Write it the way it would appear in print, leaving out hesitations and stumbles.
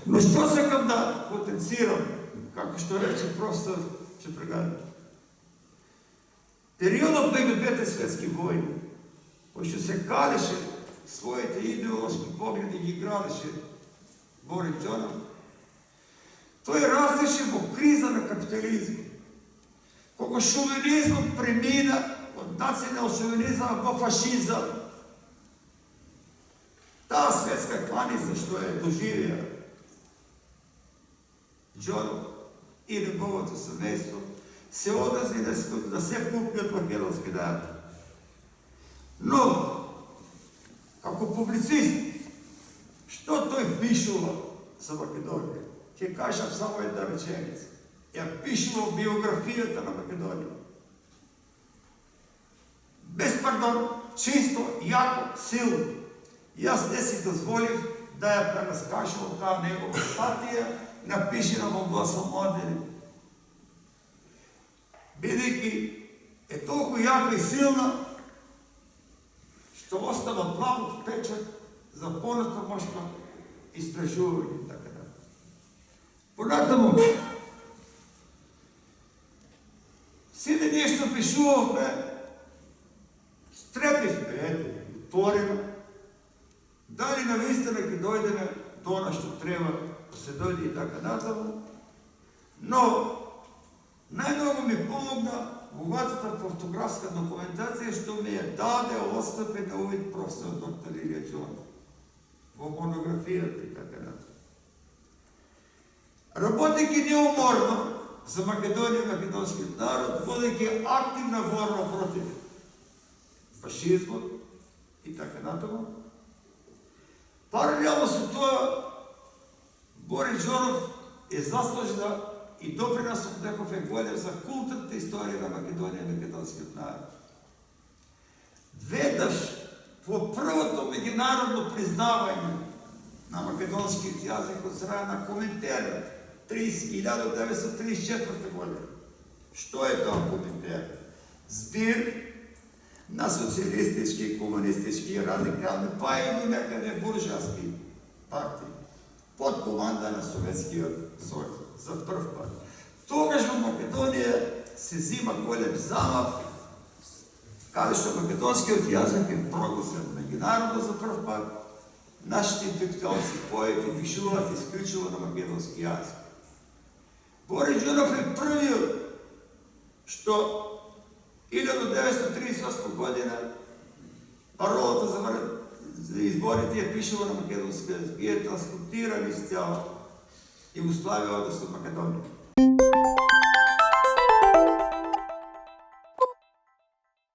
Но што сакам да потенцирам, како што рече професор Чепреган, периодот меѓу двете светски војни, кој што се калеше своите идеолошки погледи ги градеше Борис Джонов, тој растеше во криза на капитализм. Кога шовинизмот премина од национален шовинизам во фашизам, таа светска кланица што е доживеа Джонов и неговото семејство се одрази на се купниот македонски народ. Но, како публицист, што тој пишува за Македонија? Ќе кажам само една реченица. Ја пишува биографијата на Македонија. Без пардон, чисто, јако, силно. Јас не си дозволив да ја прераскажувам таа негова статија, напишена во Гласом Младени. Бидејќи е толку јака и силна, што остава благ печат за понатамошно истражување и така да. Понатаму, сите нешто пишувавме, стрепивме, отворено, дали навистина ќе дојдеме до она што треба да се дојде и така натаму, но најмногу ми помогна богатата фотографска документација што ми ја даде отстапен на увид професор доктор Илија Джонов во монографијата и така натаму. Работејќи неуморно за Македонија и македонскиот народ, водејќи активна борба против фашизмот и така натаму, паралелно со тоа Борис Джонов е заслужена и доприносот некој е голем за културната историја на Македонија и македонскиот народ. Веднаш во првото меѓународно признавање на македонскиот јазик од страна на Коминтерн 1934 година. Што е тоа Коминтерн? Збир на социјалистички, комунистички, радикални, па и до некаде буржуаски партии под команда на Советскиот сојуз за прв пат. Тогаш во Македонија се зима голем замав, каде што македонскиот јазик е прогласен меѓународно за прв пат, нашите интелектуалци поети пишуваат исклучиво на македонски јазик. Борис Джонов е првиот што 1938 година паролата за изборите ја пишува на македонски јазик и е транскриптиран изцяло Југославија, односно Македонија.